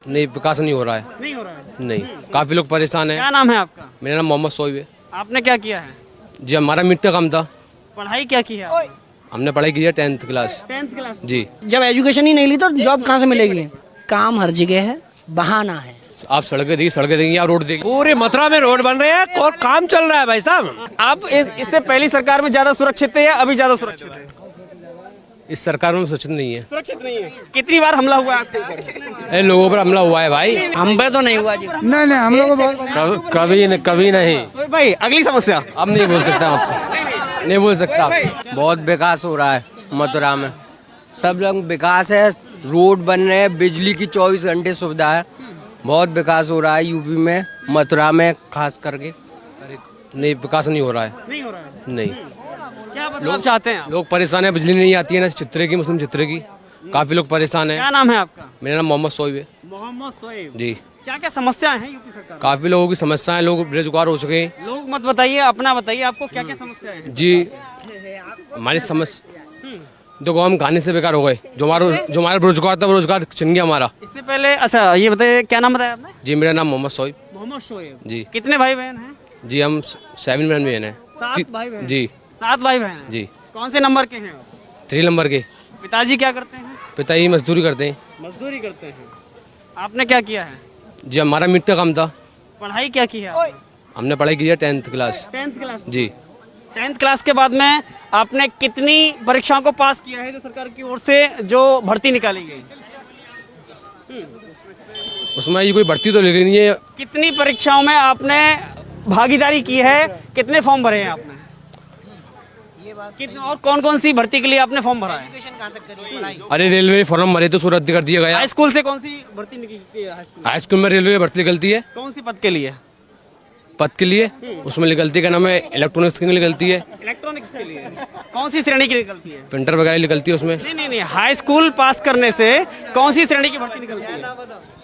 नहीं, विकास नहीं हो रहा है। नहीं हो रहा है। नहीं, काफी लोग परेशान हैं। क्या नाम है आपका? मेरा नाम मोहम्मद सोइब है। आपने क्या किया है? जी, हमारा मिड का काम था। पढ़ाई क्या की है आपने? हमने पढ़ाई की है 10th क्लास। 10th class. जी। जब एजुकेशन ही नहीं ली तो जॉब कहाँ से मिलेगी? काम हर जगह है, बहाना है। आप सड़कें देंगी या रोड देंगी? पूरी मथुरा में रोड बन रहे हैं और काम चल रहा है भाई साहब। आप इससे पहली सरकार में ज्यादा सुरक्षित थे या अभी ज्यादा सुरक्षित है? इस सरकार में सुरक्षित नहीं है। सुरक्षित नहीं है। कितनी बार हमला हुआ है आपके ऊपर? इन लोगों पर हमला हुआ है भाई। हम पे तो नहीं हुआ जी। नहीं हम लोग को कभी नहीं। तो भाई अगली समस्या। अब नहीं बोल सकता आपसे, नहीं बोल सकता। बहुत विकास हो रहा है मथुरा में, सब लोग विकास है, रोड बन रहे हैं, बिजली की 24 घंटे सुविधा है, बहुत विकास हो रहा है यूपी में, मथुरा में खास करके। नहीं, विकास नहीं हो रहा है। नहीं हो रहा है। नहीं, क्या बदलाव चाहते हैं आप? लोग परेशान है। बिजली नहीं आती है ना चित्रे की, मुस्लिम चित्रे की। काफी लोग परेशान हैं। क्या नाम है आपका? मेरा नाम मोहम्मद सोइब है। मोहम्मद सोएब। जी। क्या क्या समस्याएं हैं यूपी सरकार में? काफी लोगों की समस्याएं, लोग बेरोजगार हो चुके हैं। लोग मत बताइए, अपना बताइए, आपको क्या क्या समस्याएं हैं? जी, हमारी समस्या देखो, हम खाने से बेकार हो गए। जो हमारा बेरोजगार था, वो रोजगार छिन गया हमारा। इससे पहले अच्छा ये बताइए, क्या नाम बताया आपने? जी, मेरा नाम मोहम्मद सोइब। मोहम्मद शोएब। जी। कितने भाई बहन हैं? जी, हम 7 बहन हैं। 7 भाई बहन। जी। 7 भाई बहन हैं। जी। कौन से नंबर के हैं आप? 3 नंबर के। पिताजी क्या करते हैं? पिताजी मजदूरी करते हैं। मजदूरी करते हैं। आपने क्या किया है? जी, हमारा मिड का काम था। पढ़ाई क्या की है आपने? हमने पढ़ाई की है 10th क्लास। 10th class. जी। 10th क्लास के बाद में आपने कितनी परीक्षाओं को पास किया है जो सरकार की ओर से जो भर्ती निकाली गई? उसमें ये कोई भर्ती तो ले नहीं है। कितनी परीक्षाओं में आपने भागीदारी की है? कितने फॉर्म भरे हैं आपने? और कौन कौन सी भर्ती के लिए आपने फॉर्म भरा है? अरे, रेलवे फॉर्म भरे तो सूरत कर दिया गया। हाई स्कूल से कौन सी भर्ती निकली? हाई स्कूल में रेलवे भर्ती निकलती है। कौन सी पद के लिए? पद के लिए उसमें निकलती है, क्या नाम है, इलेक्ट्रॉनिक्स की निकलती है। इलेक्ट्रॉनिक्स के लिए कौन सी श्रेणी की निकलती है? प्रिंटर वगैरह निकलती है उसमें। नहीं, हाई स्कूल पास करने से कौन सी श्रेणी की भर्ती निकलती है?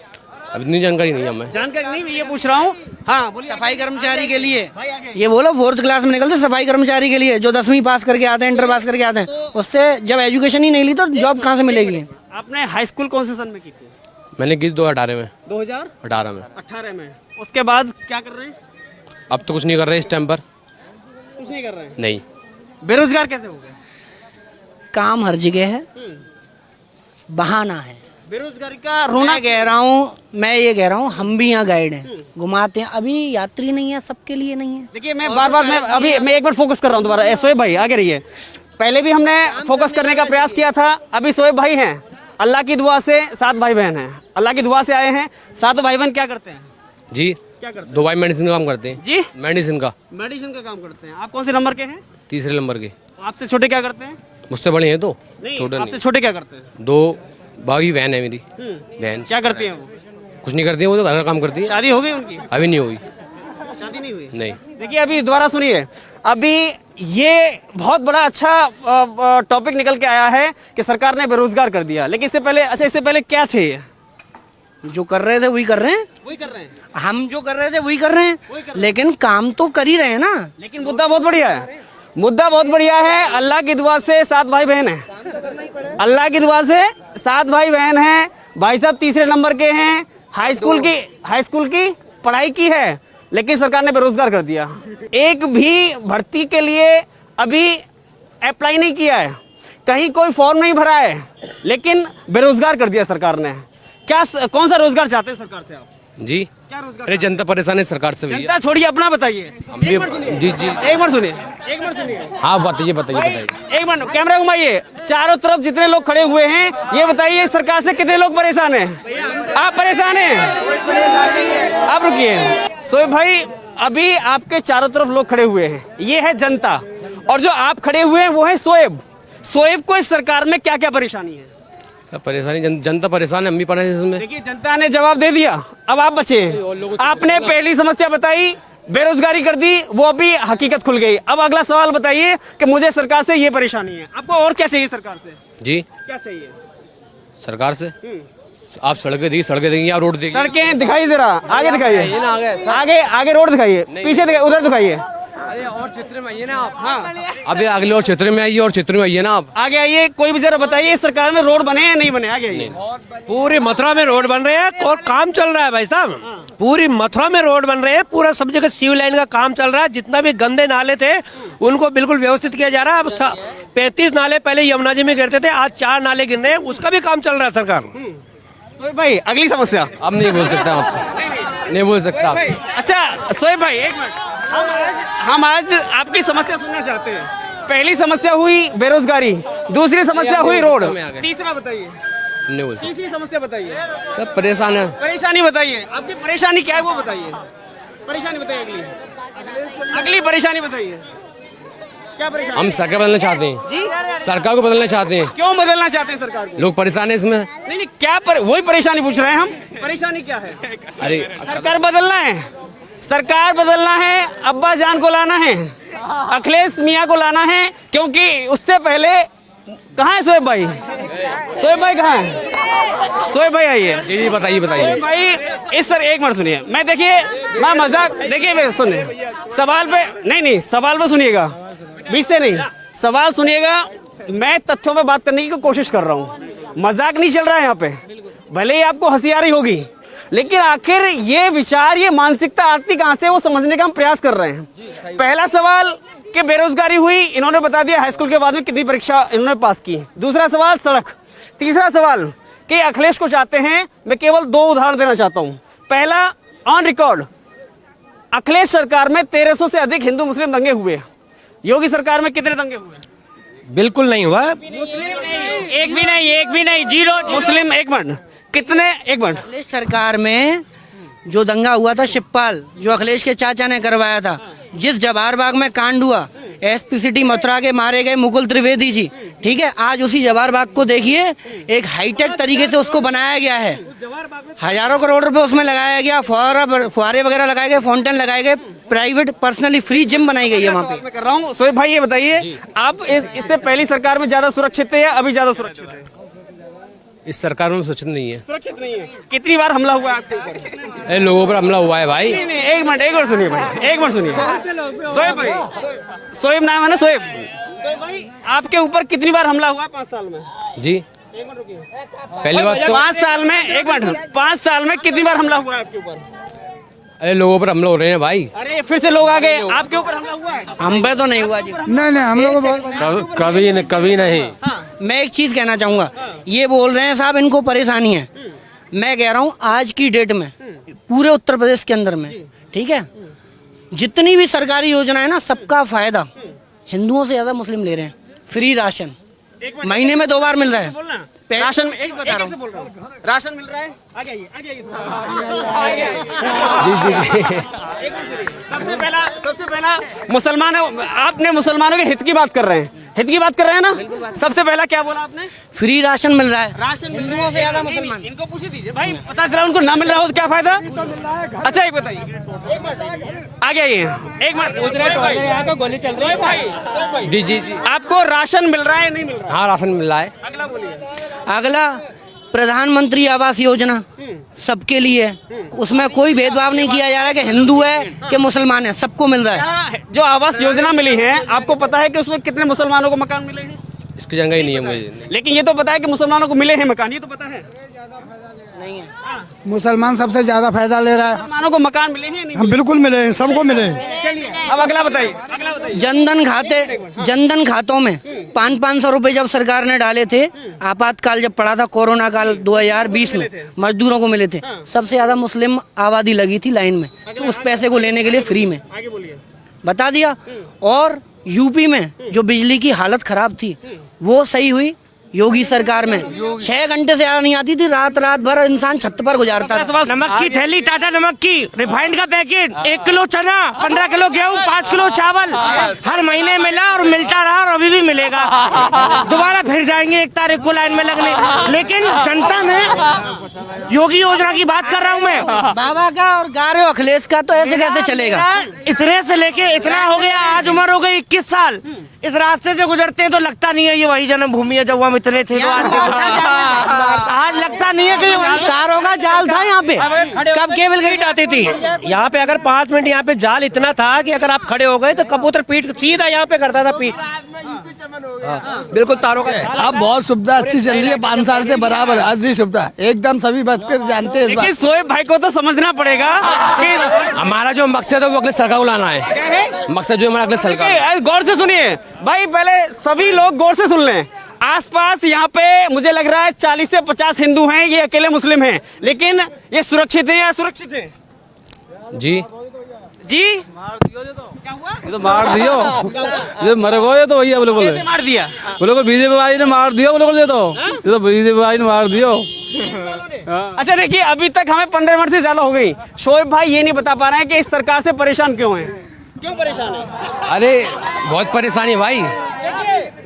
अब इतनी जानकारी नहीं है हमें। जानकारी नहीं, मैं ये पूछ रहा हूँ। हाँ बोलिए। सफाई कर्मचारी के लिए भाई आगे। ये बोलो 4th क्लास में निकलते सफाई कर्मचारी के लिए, जो 10वीं पास करके आते हैं, इंटर पास करके आते हैं, उससे जब एजुकेशन ही नहीं ली तो जॉब कहाँ से मिलेगी? आपने हाई स्कूल कौन से सन में की थी? मैंने की 2018 में। 2018 18 में। में। उसके बाद क्या कर रहे हैं? अब तो कुछ नहीं कर रहे इस टाइम पर। कुछ नहीं कर रहे हैं। नहीं। बेरोजगार कैसे हो गए? काम हर जगह है, बहाना है। बेरोजगारी का रोना मैं ये कह रहा हूँ हम भी यहाँ गाइड हैं, घुमाते हैं। अभी यात्री नहीं है, सबके लिए नहीं है। देखिए, मैं बार मैं एक बार फोकस कर रहा हूँ दोबारा। सोएब भाई आगे रहिए। पहले भी हमने फोकस करने का प्रयास किया था। अभी सोएब भाई हैं, अल्लाह की दुआ से 7 भाई बहन हैं, अल्लाह की दुआ से आए हैं। 7 भाई बहन क्या करते हैं? जी, क्या करते हैं? 2 भाई मेडिसिन का काम करते हैं। जी, मेडिसिन का। मेडिसिन का काम करते हैं। आप कौन से नंबर के हैं? 3 नंबर के। आपसे छोटे क्या करते हैं? मुझसे बड़े हैं तो नहीं, छोटे आपसे नहीं। छोटे क्या करते हैं? 2 भाई बहन है मेरी। बहन क्या करती हैं वो? कुछ नहीं करती है, वो तो घर का काम करती है। शादी हो गई उनकी? अभी नहीं हुई। शादी नहीं हुई? नहीं। देखिए, अभी दोबारा सुनिए। अभी ये बहुत बड़ा अच्छा टॉपिक निकल के आया है कि सरकार ने बेरोजगार कर दिया, लेकिन इससे पहले क्या थे? जो कर रहे थे वही कर रहे हैं, वही कर रहे हैं। हम जो कर रहे थे वही कर रहे हैं, लेकिन काम तो कर ही रहे हैं ना। लेकिन मुद्दा बहुत बढ़िया है। मुद्दा बहुत बढ़िया है। अल्लाह की दुआ से 7 भाई बहन हैं। अल्लाह की दुआ से 7 भाई बहन हैं। भाई साहब 3 नंबर के हैं। हाई स्कूल की पढ़ाई की है, लेकिन सरकार ने बेरोजगार कर दिया। एक भी भर्ती के लिए अभी अप्लाई नहीं किया है, कहीं कोई फॉर्म नहीं भरा है, लेकिन बेरोजगार कर दिया सरकार ने। कौन सा रोजगार चाहते हैं सरकार से आप? जी। क्या रोजगार? अरे, जनता परेशान है सरकार से भैया। जनता छोड़िए, अपना बताइए। हम भी। जी जी। एक बार सुनिए। हाँ, बताइए। एक बार कैमरा घुमाइए। चारों तरफ जितने लोग खड़े हुए हैं, ये बताइए सरकार से कितने लोग परेशान हैं? आप परेशान हैं? आप रुकिए। सोएब भाई, अभी आपके चारों तरफ लोग खड़े हुए हैं, ये है जनता, और जो आप खड़े हुए हैं वो है सोएब। सोएब को इस सरकार में क्या क्या परेशानी है? सब परेशानी, जनता परेशान है, हम भी परेशान हैं इसमें। देखिए, जनता ने जवाब दे दिया, अब आप बचे। आपने पहली समस्या बताई, बेरोजगारी कर दी, वो अभी हकीकत खुल गई। अब अगला सवाल बताइए कि मुझे सरकार से ये परेशानी है। आपको और क्या चाहिए सरकार से? जी, क्या चाहिए सरकार से आप सड़कें देंगी या रोड देंगी? सड़कें दिखाई दे रहा, आगे दिखाइए, आगे रोड दिखाइए, पीछे दिखाइए, उधर दिखाइए। अरे और क्षेत्र में आइए ना आप। हाँ अभी अगले और क्षेत्र में आइए और क्षेत्र में आइए ना आप। आगे आइए, कोई भी जरा बताइए इस सरकार में रोड बने या नहीं बने, आगे आइए। पूरी मथुरा में रोड बन रहे हैं और काम चल रहा है भाई साहब। पूरी मथुरा में रोड बन रहे हैं, पूरा सब जगह सिविल लाइन का काम चल रहा है। जितना भी गंदे नाले थे उनको बिल्कुल व्यवस्थित किया जा रहा है। अब 35 नाले पहले यमुना जी में गिरते थे, आज 4 नाले गिर रहे हैं, उसका भी काम चल रहा है सरकार। तो भाई अगली समस्या अब नहीं बोल सकता आपसे, नहीं बोल सकता आप। अच्छा सोएब भाई एक मिनट, हम आज आपकी समस्या सुनना चाहते हैं। पहली समस्या हुई बेरोजगारी, दूसरी समस्या हुई रोड, तीसरा बताइए, नहीं बोल सकता। तीसरी समस्या बताइए। सब परेशान है। परेशानी बताइए, आपकी परेशानी क्या है वो बताइए। परेशानी बताइए, अगली परेशानी बताइए, क्या परेशानी? हम सरकार बदलना चाहते हैं जी, सरकार को बदलना चाहते हैं। क्यों बदलना चाहते हैं सरकार को? लोग परेशान है इसमें। नहीं क्या वही परेशानी पूछ रहे हैं हम, परेशानी क्या है? अरे सरकार बदलना है, सरकार बदलना है, अब्बा जान को लाना है, अखिलेश मियां को लाना है, क्योंकि उससे पहले कहाँ है सोएब भाई? सोएब भाई कहाँ है? सोएब भाई आइए। जी बताइए बताइए भाई इस सर एक मिनट सुनिए, मैं देखिए मैं मजाक देखिए सुनिए, सवाल पे नहीं सवाल पे सुनिएगा, बीच से नहीं, सवाल सुनिएगा। मैं तथ्यों पे बात करने की कोशिश कर रहा हूँ, मजाक नहीं चल रहा है यहाँ पे। भले ही आपको हंसी आ रही होगी, लेकिन आखिर ये विचार, ये मानसिकता आती कहाँ से, वो समझने का हम प्रयास कर रहे हैं। पहला सवाल कि बेरोजगारी हुई, इन्होंने बता दिया हाई स्कूल के बाद में कितनी परीक्षा इन्होंने पास की। दूसरा सवाल सड़क। तीसरा सवाल कि अखिलेश को चाहते हैं, मैं केवल 2 उदाहरण देना चाहता हूँ। पहला, ऑन रिकॉर्ड अखिलेश सरकार में 1300 से अधिक हिंदू मुस्लिम दंगे हुए। योगी सरकार में कितने दंगे हुए? बिल्कुल नहीं हुआ। एक भी नहीं, 0 मुस्लिम। एक मिनट, कितने? एक मिनट, अखिलेश सरकार में जो दंगा हुआ था शिवपाल, जो अखिलेश के चाचा ने करवाया था, जिस जवाहर बाग में कांड हुआ, एसपी सिटी मथुरा के मारे गए मुकुल त्रिवेदी जी, ठीक है, आज उसी जवाहर बाग को देखिए, एक हाईटेक तरीके से उसको बनाया गया है। हजारों करोड़ रुपए उसमें लगाया गया, फुहारे वगैरह लगाए गए, फाउंटेन लगाए गए, प्राइवेट पर्सनली फ्री जिम बनाई गई है वहाँ पे। मैं कर रहा हूँ। सोएब भाई ये बताइए, आप इससे पहली सरकार में ज्यादा सुरक्षित थे या अभी ज्यादा सुरक्षित है? इस सरकार में सुरक्षित नहीं है। सुरक्षित नहीं है। कितनी बार हमला हुआ है आपके ऊपर? अरे लोगों पर हमला हुआ है भाई। नहीं, एक मिनट सुनिए भाई, एक मिनट सुनिए। सोएब भाई, सोएब नाम है ना सोएब भाई, आपके ऊपर कितनी बार हमला हुआ 5 साल में? जी पहली बात तो 5 साल में, एक मिनट, 5 साल में कितनी बार हमला हुआ है आपके ऊपर? अरे लोगों पर हमला हो रहे हैं भाई। अरे फिर से लोग आ गए, आपके ऊपर हमला हुआ है? हम पे तो नहीं हुआ जी। नहीं हम लोग कभी नहीं। मैं एक चीज कहना चाहूंगा, ये बोल रहे हैं साहब इनको परेशानी है, मैं कह रहा हूँ आज की डेट में पूरे उत्तर प्रदेश के अंदर में, ठीक है, जितनी भी सरकारी योजना है ना, सबका फायदा हिंदुओं से ज्यादा मुस्लिम ले रहे हैं। फ्री राशन महीने में 2 बार मिल रहा है। राशन में एक बता रहा हूँ, राशन मिल रहा है। आगे आइए। सबसे पहला मुसलमान, आपने मुसलमानों के हित की बात कर रहे हैं, हित की बात कर रहे हैं ना। सबसे पहला क्या बोला आपने? फ्री राशन मिल रहा है। राशन हिंदुओं से ज्यादा मुसलमान। इनको पूछ दीजिए भाई, पता चला उनको ना मिल रहा हो तो क्या फायदा? अच्छा एक बताइए, आगे आइए। एक मिनट, गोली चल रही है। जी आपको राशन मिल रहा है नहीं मिल रहा? हाँ राशन मिल रहा है। अगला बोलिए। अगला प्रधानमंत्री आवास योजना सबके लिए, उसमें कोई भेदभाव नहीं किया जा रहा है कि हिंदू है कि मुसलमान है, सबको मिल रहा है। जो आवास योजना मिली है, आपको पता है कि उसमें कितने मुसलमानों को मकान मिले हैं? इसकी जगह ही नहीं है मुझे। लेकिन ये तो पता है कि मुसलमानों को मिले हैं मकान, ये तो पता है। नहीं है, मुसलमान सबसे ज्यादा फायदा ले रहा है। मुसलमानों को मकान मिले हैं नहीं? हम बिल्कुल मिले हैं, सबको मिले हैं। चलिए अब अगला बताइए। जनधन खातों में 500 रुपए जब सरकार ने डाले थे, आपातकाल जब पड़ा था, कोरोना काल 2020 में, मजदूरों को मिले थे। सबसे ज्यादा मुस्लिम आबादी लगी थी लाइन में, तो उस पैसे को लेने के लिए फ्री में आगे बोलिए। बता दिया। और यूपी में जो बिजली की हालत खराब थी, वो सही हुई योगी सरकार में। 6 घंटे से ज्यादा नहीं आती थी, रात भर इंसान छत पर गुजारता था। नमक की थैली, टाटा नमक की, रिफाइंड का पैकेट, 1 किलो चना, 15 किलो गेहूँ, 5 किलो चावल हर महीने मिला और मिलता रहा और अभी भी मिलेगा। दोबारा फिर जाएंगे 1 तारीख को लाइन में लगने। लेकिन जनता में योगी योजना की बात कर रहा हूँ मैं, बाबा का और गा रहे हो अखिलेश का, तो ऐसे कैसे चलेगा? इतने से लेके इतना हो गया, आज उम्र हो गई 21 साल। इस रास्ते से गुजरते हैं तो लगता नहीं है ये वही जन्मभूमि है जब हम इतने थे तो आज लगता नहीं है कि तारों का जाल था यहाँ पे, कब केबल गई आती थी। यहाँ पे अगर 5 मिनट यहाँ पे जाल इतना था कि अगर आप खड़े हो गए तो कबूतर पीठ सीधा यहाँ पे करता था पीठ। बिल्कुल तारों का जाल। अब बहुत सुविधा अच्छी चल रही है, 5 साल से बराबर अच्छी सुविधा एकदम, सभी बात कर जानते हैं इस लेकिन बात। शोएब भाई को तो समझना पड़ेगा कि हमारा जो मकसद है वो अगले सरकार को लाना है। मकसद जो हमारा अगले सरकार। गौर से सुनिए भाई, पहले सभी लोग गौर से सुन लें। आसपास यहाँ पे मुझे लग रहा है 40 से 50 हिंदू हैं, ये अकेले मुस्लिम हैं, लेकिन ये सुरक्षित है या असुरक्षित है? जी जी ये तो मार दियो, ये मर गए तो वही बोले कैसे मार दिया? बोले को बीजेपी वाली ने मार दियो, बोले ये तो बीजेपी वाली ने मार दियो। अच्छा देखिए, अभी तक हमें 15 मिनट से ज्यादा हो गई, शोएब भाई ये नहीं बता पा रहे हैं कि इस सरकार से परेशान क्यों हैं। क्यों परेशान है? अरे बहुत परेशानी है भाई,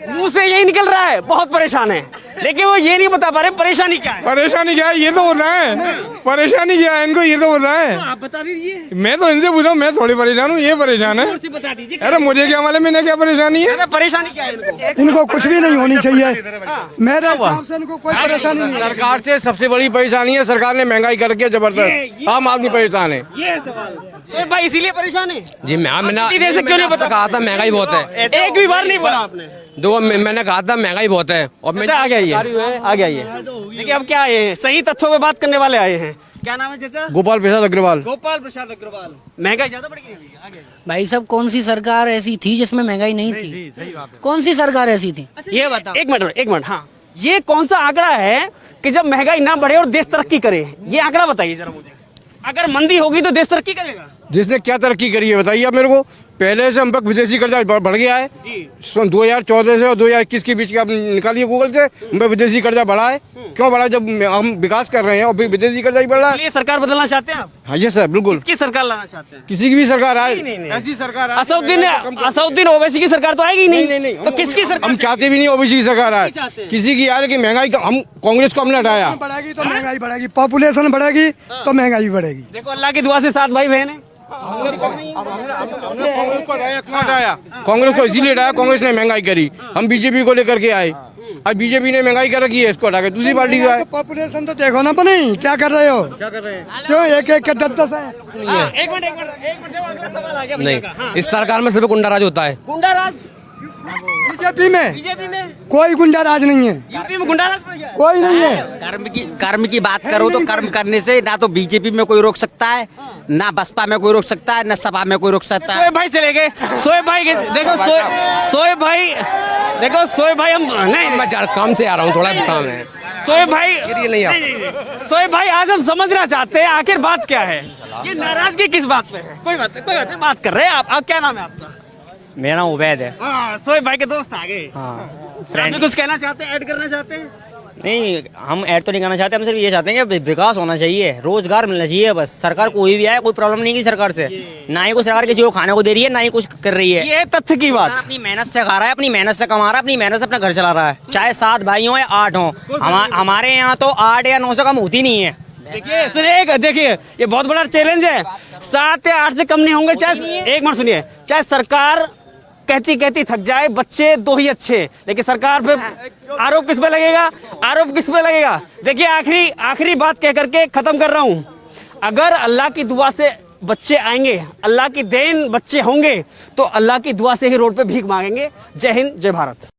मुंह से यही निकल रहा है बहुत परेशान है, लेकिन वो ये नहीं बता पा रहे परेशानी क्या है। परेशानी क्या है ये तो होता है, परेशानी क्या है इनको ये तो होता है। आप बता दीजिए, मैं तो इनसे पूछा, मैं थोड़ी परेशान हूँ, ये परेशान है। बता दीजिए। अरे मुझे क्या मालूम मैंने क्या परेशानी है। परेशानी क्या है इनको? इनको कुछ भी नहीं होनी चाहिए, मेरे हिसाब से इनको कोई परेशानी नहीं। सरकार से सबसे बड़ी परेशानी है, सरकार ने महंगाई करके जबरदस्त, आम आदमी परेशान है। ये सवाल तो भाई इसीलिए परेशान है। जी मैंने इतनी देर से क्यों नहीं बता? कहा था महंगाई बहुत है, एक भी बार नहीं बोला आपने। दो मैंने कहा था महंगाई बहुत है और अच्छा, आ गया ये, आ गया ये। देखिए अब क्या आए हैं, सही तथ्यों पे बात करने वाले आए हैं। क्या नाम है चाचा? गोपाल प्रसाद अग्रवाल। गोपाल प्रसाद अग्रवाल। महंगाई ज्यादा बढ़ गई है? आगे भाई साहब, कौन सी सरकार ऐसी थी जिसमें महंगाई नहीं थी? कौन सी सरकार ऐसी थी ये बताओ। एक मिनट, हाँ, ये कौन सा आंकड़ा है कि जब महंगाई ना बढ़े और देश तरक्की करे? ये आंकड़ा बताइए जरा मुझे। अगर मंदी होगी तो देश तरक्की करेगा? जिसने क्या तरक्की करी है बताइए आप मेरे को। पहले से हम तक विदेशी कर्जा बढ़ गया है जी। 2014 से और 2021 के बीच के आप निकालिए गूगल से, हम विदेशी कर्जा बढ़ा है। क्यों बढ़ा? जब हम विकास कर रहे हैं और फिर विदेशी कर्जा ही बढ़ रहा है। ये सरकार बदलना चाहते हैं आप? हाँ जी सर, बिल्कुल। किसकी सरकार लाना चाहते हैं? किसी की भी सरकार आए, नहीं। ऐसी सरकार आए। असदुद्दीन ओवैसी की सरकार तो आएगी नहीं। तो किसकी सरकार? हम चाहते भी नहीं ओबीसी की सरकार आए, किसी की आए, लेकिन महंगाई हम कांग्रेस को हमने हटाया। बढ़ेगी तो महंगाई बढ़ेगी, पॉपुलेशन बढ़ेगी तो महंगाई बढ़ेगी। देखो अल्लाह की दुआ से 7 भाई बहन है। कांग्रेस को इसीलिए हटाया, कांग्रेस ने महंगाई करी, हम बीजेपी को लेकर के आए। अब बीजेपी ने महंगाई कर रखी है, इसको हटा के दूसरी पार्टी को आए। पॉपुलेशन तो देखो ना, नहीं क्या कर रहे हो, क्या कर रहे हैं, क्यों एक के 10 है। एक मिनट देखो, अगला सवाल आ गया भैया का। हाँ। इस सरकार में सिर्फ गुंडा राज होता है। गुंडा राज बीजेपी बीजेपी में कोई गुंडा राज नहीं है, यूपी में गुंडा राज पड़ गया। कोई नहीं है। कर्म की बात करो तो कर्म करने से ना तो बीजेपी में कोई रोक सकता है, ना बसपा में कोई रोक सकता है, ना सपा में कोई रोक सकता है। शोएब भाई चले गए। शोएब भाई देखो, शोएब भाई हम नहीं, मैं काम से आ रहा हूँ, थोड़ा काम है। शोएब भाई नहीं आप। शोएब भाई आज हम समझना चाहते हैं आखिर बात क्या है, ये नाराजगी किस बात पे है? कोई बात नहीं, बात कर रहे हैं आप क्या नाम है आपका? मेरा नाम उबैद है। हाँ, शोएब भाई के दोस्त आ गए। हाँ, फ्रेंड कुछ कहना चाहते हैं, ऐड करना चाहते हैं? नहीं, हम ऐड तो नहीं करना चाहते, हम सिर्फ ये चाहते हैं कि विकास होना चाहिए, रोजगार मिलना चाहिए बस। सरकार कोई भी आए, कोई प्रॉब्लम नहीं की सरकार से, ना ही कोई सरकार किसी को खाने को दे रही है, ना ही कुछ कर रही है। ये तथ्य की बात। अपनी मेहनत से खा रहा है, अपनी मेहनत से कमा रहा है, अपनी मेहनत से अपना घर चला रहा है, चाहे 7 भाई हों या 8 हों। हमारे यहाँ तो 8 या 9 से कम होती नहीं है। देखिए सुनिए, देखिए ये बहुत बड़ा चैलेंज है, 7 या 8 से कम नहीं होंगे। चाहे एक मिनट सुनिए, चाहे सरकार कहती थक जाए, बच्चे 2 ही अच्छे, लेकिन सरकार पे आरोप किस पे लगेगा? देखिए आखिरी बात कह करके खत्म कर रहा हूं। अगर अल्लाह की दुआ से बच्चे आएंगे, अल्लाह की देन बच्चे होंगे, तो अल्लाह की दुआ से ही रोड पे भीख मांगेंगे। जय हिंद, जय भारत।